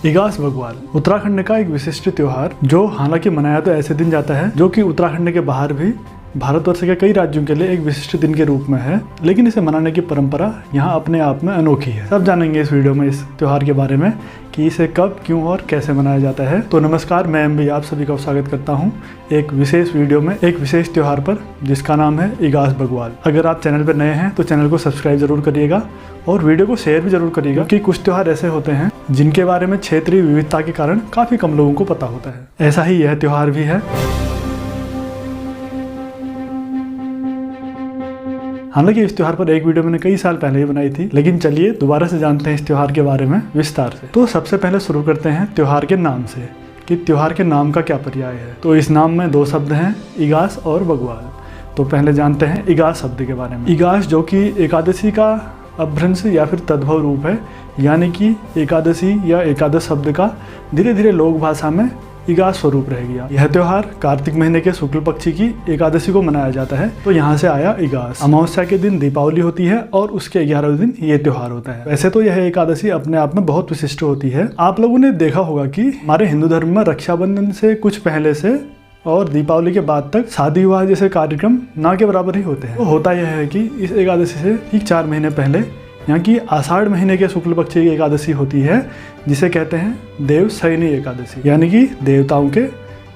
इगास बग्वाल उत्तराखंड का एक विशिष्ट त्योहार जो हालांकि मनाया तो ऐसे दिन जाता है जो कि उत्तराखंड के बाहर भी भारतवर्ष के कई राज्यों के लिए एक विशिष्ट दिन के रूप में है, लेकिन इसे मनाने की परंपरा यहाँ अपने आप में अनोखी है। सब जानेंगे इस वीडियो में इस त्योहार के बारे में कि इसे कब, क्यों और कैसे मनाया जाता है। तो नमस्कार, मैं एमबी आप सभी का स्वागत करता हूँ एक विशेष वीडियो में एक विशेष त्योहार पर जिसका नाम है इगास बग्वाल। अगर आप चैनल पर नए हैं तो चैनल को सब्सक्राइब जरूर करिएगा और वीडियो को शेयर भी जरूर करिएगा, क्योंकि कुछ त्योहार ऐसे होते हैं जिनके बारे में क्षेत्रीय विविधता के कारण काफ़ी कम लोगों को पता होता है। ऐसा ही यह त्योहार भी है। हालांकि इस त्योहार पर एक वीडियो मैंने कई साल पहले ही बनाई थी, लेकिन चलिए दोबारा से जानते हैं इस त्योहार के बारे में विस्तार से। तो सबसे पहले शुरू करते हैं त्योहार के नाम से कि त्योहार के नाम का क्या पर्याय है। तो इस नाम में दो शब्द हैं, इगास और बग्वाल। तो पहले जानते हैं इगास शब्द के बारे में। इगास जो कि एकादशी का अपभ्रंश या फिर तद्भव रूप है, यानी कि एकादशी या एकादश शब्द का धीरे धीरे लोक भाषा में इगास स्वरूप रह गया। यह त्योहार कार्तिक महीने के शुक्ल पक्षी की एकादशी को मनाया जाता है, तो यहाँ से आया इगास। अमावस्या के दिन दीपावली होती है और उसके 11वें दिन ये त्योहार होता है। वैसे तो यह एकादशी अपने आप में बहुत विशिष्ट होती है। आप लोगों ने देखा होगा कि हमारे हिंदू धर्म में रक्षाबंधन से कुछ पहले से और दीपावली के बाद तक शादी विवाह जैसे कार्यक्रम ना के बराबर ही होते हैं। तो होता यह है कि इस एकादशी से ठीक 4 महीने पहले यहाँ की आषाढ़ महीने के शुक्ल पक्ष की एकादशी होती है, जिसे कहते हैं देव शयनी एकादशी, यानी कि देवताओं के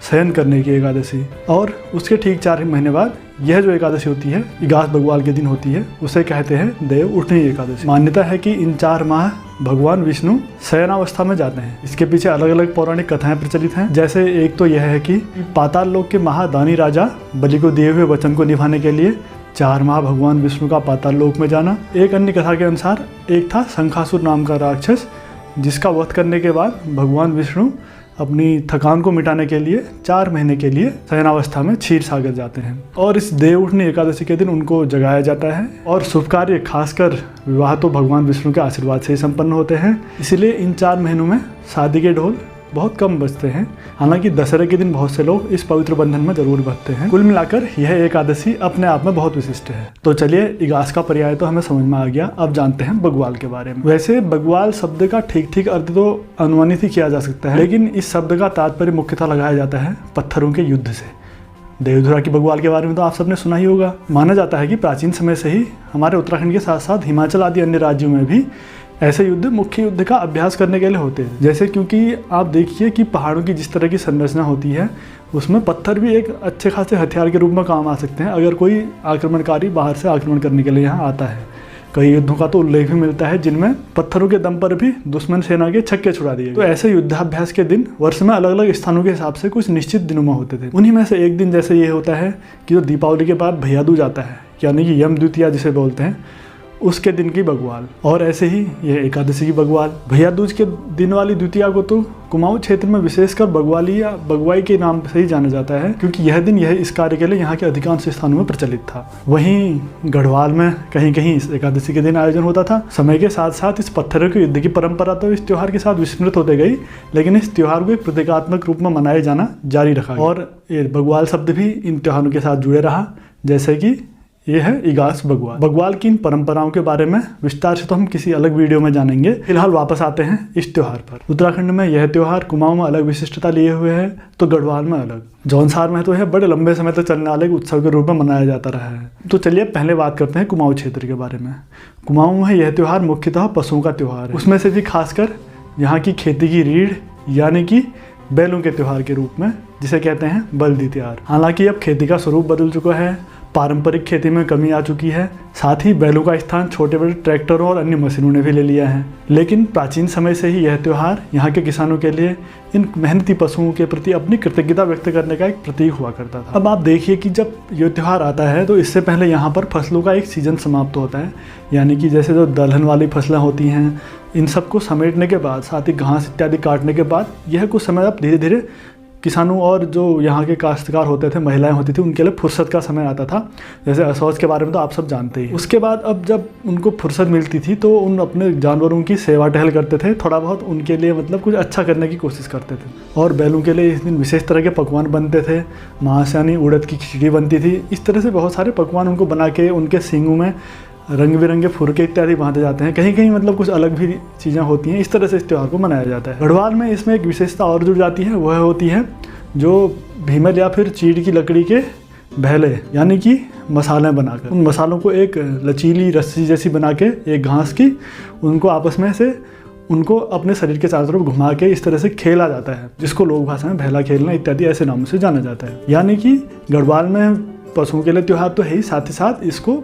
शयन करने की एकादशी। और उसके ठीक 4 महीने बाद यह जो एकादशी होती है इगास बग्वाल के दिन होती है, उसे कहते हैं देव उठनी एकादशी। मान्यता है कि इन 4 माह भगवान विष्णु शयनावस्था में जाते हैं। इसके पीछे अलग अलग पौराणिक कथाएं प्रचलित हैं। जैसे एक तो यह है कि पाताल लोक के महादानी राजा बलि को दिए हुए वचन को निभाने के लिए 4 माह भगवान विष्णु का पाताल लोक में जाना। एक अन्य कथा के अनुसार एक था शंखासुर नाम का राक्षस, जिसका वध करने के बाद भगवान विष्णु अपनी थकान को मिटाने के लिए 4 महीने के लिए शयनावस्था में क्षीर सागर जाते हैं और इस देव उठनी एकादशी के दिन उनको जगाया जाता है। और शुभ कार्य खासकर विवाह तो भगवान विष्णु के आशीर्वाद से ही संपन्न होते हैं, इसीलिए इन 4 महीनों में शादी के ढोल बहुत कम बजते हैं। हालांकि दशहरे के दिन बहुत से लोग इस पवित्र बंधन में जरूर बजते हैं। कुल मिलाकर यह एकादशी अपने आप में बहुत विशिष्ट है। तो चलिए, इगास का पर्याय तो हमें समझ में आ गया, अब जानते हैं बग्वाल के बारे में। वैसे बग्वाल शब्द का ठीक अर्थ तो अनुमानित ही किया जा सकता है, लेकिन इस शब्द का तात्पर्य मुख्यतः लगाया जाता है पत्थरों के युद्ध से। देवधुरा की बग्वाल के बारे में तो आप सबने सुना ही होगा। माना जाता है कि प्राचीन समय से ही हमारे उत्तराखंड के साथ साथ हिमाचल आदि अन्य राज्यों में भी ऐसे युद्ध मुख्य युद्ध का अभ्यास करने के लिए होते हैं। जैसे क्योंकि आप देखिए कि पहाड़ों की जिस तरह की संरचना होती है, उसमें पत्थर भी एक अच्छे खासे हथियार के रूप में काम आ सकते हैं अगर कोई आक्रमणकारी बाहर से आक्रमण करने के लिए यहाँ आता है। कई युद्धों का तो उल्लेख भी मिलता है जिनमें पत्थरों के दम पर भी दुश्मन सेना के छक्के छुड़ा दिए। तो ऐसे युद्धाभ्यास के दिन वर्ष में अलग अलग स्थानों के हिसाब से कुछ निश्चित दिनों में होते थे। उन्हीं में से एक दिन जैसे ये होता है कि जो दीपावली के बाद भैया दूज आता है, यानी कि यम द्वितीया जिसे बोलते हैं, उसके दिन की बग्वाल। और ऐसे ही यह एकादशी की बग्वाल। भैया दूज के दिन वाली द्वितीया को तो कुमाऊं क्षेत्र में विशेषकर बग्वाली या बगवाई के नाम से ही जाना जाता है, क्योंकि यह दिन इस कार्य के लिए यहाँ के अधिकांश स्थानों में प्रचलित था। वहीं गढ़वाल में कहीं कहीं इस एकादशी के दिन आयोजन होता था। समय के साथ साथ इस पत्थरों के युद्ध की परंपरा तो इस त्योहार के साथ विस्मृत होते गई, लेकिन इस त्योहार को एक प्रतीकात्मक रूप में मनाए जाना जारी रखा और ये बग्वाल शब्द भी इन त्योहारों के साथ जुड़े रहा, जैसे कि ये है इगास बग्वाल। बग्वाल की इन परंपराओं के बारे में विस्तार से तो हम किसी अलग वीडियो में जानेंगे। फिलहाल वापस आते हैं इस त्योहार पर। उत्तराखंड में यह त्योहार कुमाऊं में अलग विशिष्टता लिए हुए है, तो गढ़वाल में अलग। जौनसार में तो यह बड़े लंबे समय तक चलने वाले उत्सव के रूप में मनाया जाता रहा है। तो चलिए पहले बात करते हैं कुमाऊं क्षेत्र के बारे में। कुमाऊं में यह त्योहार मुख्यतः पशुओं का त्योहार है, उसमें से भी खासकर यहाँ की खेती की रीढ़ यानी कि बैलों के त्योहार के रूप में, जिसे कहते हैं बलदी त्योहार। हालांकि अब खेती का स्वरूप बदल चुका है, पारंपरिक खेती में कमी आ चुकी है, साथ ही बैलों का स्थान छोटे बड़े ट्रैक्टरों और अन्य मशीनों ने भी ले लिया है। लेकिन प्राचीन समय से ही यह त्योहार यहाँ के किसानों के लिए इन मेहनती पशुओं के प्रति अपनी कृतज्ञता व्यक्त करने का एक प्रतीक हुआ करता था। अब आप देखिए कि जब ये त्योहार आता है तो इससे पहले यहाँ पर फसलों का एक सीजन समाप्त होता है, यानी कि जैसे जो दलहन वाली फसलें होती हैं, इन सबको समेटने के बाद, साथ ही घास इत्यादि काटने के बाद यह कुछ समय अब धीरे धीरे किसानों और जो यहाँ के काश्तकार होते थे, महिलाएं होती थी, उनके लिए फुर्सत का समय आता था। जैसे असौज के बारे में तो आप सब जानते ही। उसके बाद अब जब उनको फुर्सत मिलती थी तो उन अपने जानवरों की सेवा टहल करते थे, थोड़ा बहुत उनके लिए मतलब कुछ अच्छा करने की कोशिश करते थे। और बैलों के लिए इस दिन विशेष तरह के पकवान बनते थे। मांस यानी उड़द की खिचड़ी बनती थी। इस तरह से बहुत सारे पकवान उनको बना के उनके सींगों में रंग बिरंगे फुरके इत्यादि बांधे जाते हैं। कहीं कहीं मतलब कुछ अलग भी चीज़ें होती हैं। इस तरह से इस त्यौहार को मनाया जाता है। गढ़वाल में इसमें एक विशेषता और जुड़ जाती है, वह होती है जो भीमल या फिर चीड़ की लकड़ी के भैले यानी कि मसाले बनाकर, उन मसालों को एक लचीली रस्सी जैसी बना के, एक घास की, उनको आपस में से उनको अपने शरीर के चारों तरफ घुमा के इस तरह से खेला जाता है, जिसको लोक भाषा में भैला खेलना इत्यादि ऐसे नामों से जाना जाता है। यानी कि गढ़वाल में पशुओं के लिए त्यौहार तो है ही, साथ ही साथ इसको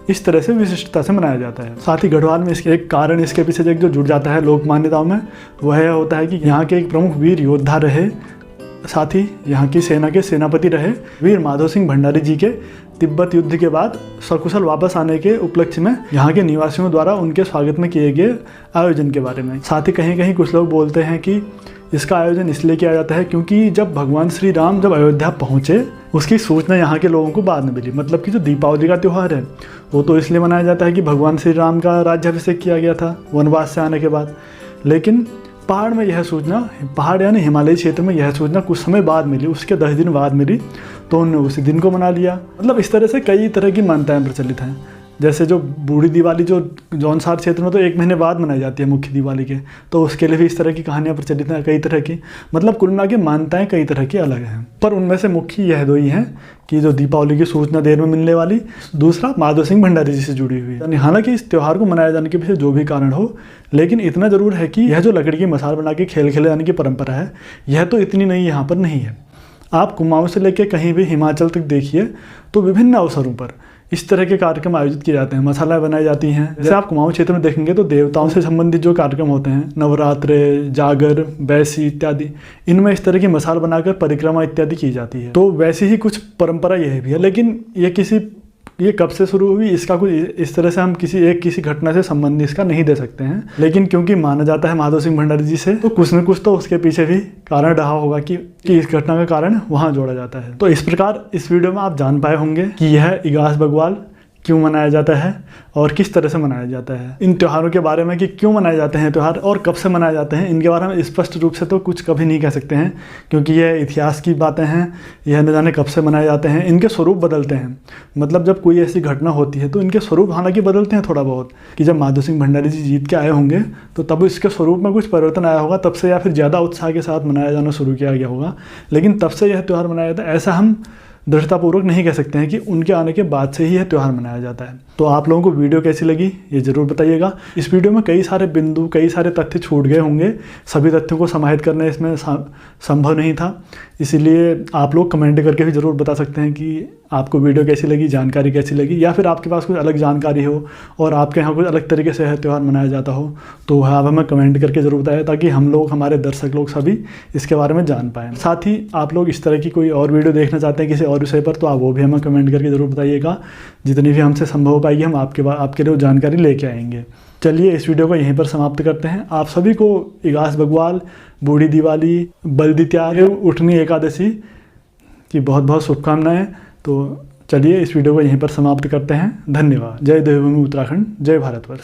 इस तरह से विशिष्टता से मनाया जाता है। साथ ही गढ़वाल में इसके एक कारण इसके पीछे जो जुड़ जाता है लोक मान्यताओं में, वह होता है कि यहाँ के एक प्रमुख वीर योद्धा रहे, साथ ही यहाँ की सेना के सेनापति रहे वीर माधव सिंह भंडारी जी के तिब्बत युद्ध के बाद सकुशल वापस आने के उपलक्ष्य में यहाँ के निवासियों द्वारा उनके स्वागत में किए गए आयोजन के बारे में। साथ ही कहीं कहीं कुछ लोग बोलते हैं कि इसका आयोजन इसलिए किया जाता है क्योंकि जब भगवान श्री राम जब अयोध्या पहुँचे, उसकी सूचना यहाँ के लोगों को बाद में मिली। मतलब कि जो दीपावली का त्यौहार है वो तो इसलिए मनाया जाता है कि भगवान श्री राम का राज्याभिषेक किया गया था वनवास से आने के बाद, लेकिन पहाड़ में यह सूचना, पहाड़ यानी हिमालयी क्षेत्र में यह सूचना कुछ समय बाद मिली, उसके 10 दिन बाद मिली, तो उन्होंने उसी दिन को मना लिया। मतलब इस तरह से कई तरह की मान्यताएं प्रचलित हैं। जैसे जो बूढ़ी दिवाली जो जौनसार क्षेत्र में तो 1 महीने बाद मनाई जाती है मुख्य दिवाली के, तो उसके लिए भी इस तरह की कहानियाँ प्रचलित हैं कई तरह की। मतलब कुल मिला के मान्यताएँ कई तरह की अलग हैं, पर उनमें से मुख्य यह दो ही हैं कि जो दीपावली की सूचना देर में मिलने वाली, दूसरा माधव सिंह भंडारी जी से जुड़ी हुई है। हालांकि इस त्यौहार को मनाए जाने के पीछे जो भी कारण हो, लेकिन इतना ज़रूर है कि यह जो लकड़ी की मसाल बना के खेल खेले जाने की परंपरा है, यह तो इतनी नहीं यहाँ पर नहीं है। आप कुमाऊं से लेकर कहीं भी हिमाचल तक देखिए तो विभिन्न अवसरों पर इस तरह के कार्यक्रम आयोजित किए जाते हैं, मसाला बनाई जाती हैं। जैसे आप कुमाऊं क्षेत्र में देखेंगे तो देवताओं से संबंधित जो कार्यक्रम होते हैं, नवरात्रे, जागर, बैसी इत्यादि, इनमें इस तरह की मसाल बनाकर परिक्रमा इत्यादि की जाती है। तो वैसी ही कुछ परंपरा यह भी है, लेकिन ये कब से शुरू हुई इसका कुछ इस तरह से हम किसी घटना से संबंध इसका नहीं दे सकते हैं। लेकिन क्योंकि माना जाता है माधव सिंह भंडारी जी से, तो कुछ न कुछ तो उसके पीछे भी कारण रहा होगा कि इस घटना का कारण वहाँ जोड़ा जाता है। तो इस प्रकार इस वीडियो में आप जान पाए होंगे कि यह इगास बग्वाल क्यों मनाया जाता है और किस तरह से मनाया जाता है। इन त्योहारों के बारे में कि क्यों मनाए जाते हैं त्यौहार और कब से मनाए जाते हैं, इनके बारे में स्पष्ट रूप से तो कुछ कभी नहीं कह सकते हैं, क्योंकि यह इतिहास की बातें हैं। यह न जाने कब से मनाए जाते हैं। इनके स्वरूप बदलते हैं। मतलब जब कोई ऐसी घटना होती है तो इनके स्वरूप हालांकि बदलते हैं थोड़ा बहुत, कि जब माधव सिंह भंडारी जी जीत के आए होंगे तो तब इसके स्वरूप में कुछ परिवर्तन आया होगा, तब से या फिर ज़्यादा उत्साह के साथ मनाया जाना शुरू किया गया होगा। लेकिन तब से यह त्यौहार मनाया जाता है ऐसा हम दृढ़तापूर्वक नहीं कह सकते हैं कि उनके आने के बाद से ही यह त्यौहार मनाया जाता है। तो आप लोगों को वीडियो कैसी लगी ये ज़रूर बताइएगा। इस वीडियो में कई सारे बिंदु, कई सारे तथ्य छूट गए होंगे, सभी तथ्यों को समाहित करना इसमें संभव नहीं था, इसीलिए आप लोग कमेंट करके भी ज़रूर बता सकते हैं कि आपको वीडियो कैसी लगी, जानकारी कैसी लगी, या फिर आपके पास कुछ अलग जानकारी हो और आपके यहाँ कुछ अलग तरीके से त्यौहार मनाया जाता हो तो वह आप हमें कमेंट करके ज़रूर बताएं, ताकि हम लोग, हमारे दर्शक लोग सभी इसके बारे में जान पाएँ। साथ ही आप लोग इस तरह की कोई और वीडियो देखना चाहते हैं किसी और विषय पर, तो आप वो भी हमें कमेंट करके ज़रूर बताइएगा। जितनी भी हमसे संभव हो पाएगी हम आपके लिए जानकारी लेके आएंगे। चलिए इस वीडियो को यहीं पर समाप्त करते हैं। आप सभी को इगास बग्वाल, बूढ़ी दिवाली, बल्दी त्याग, उठनी एकादशी की बहुत बहुत शुभकामनाएं। तो चलिए इस वीडियो को यहीं पर समाप्त करते हैं। धन्यवाद। जय देवभूमि उत्तराखंड, जय भारतवर्ष।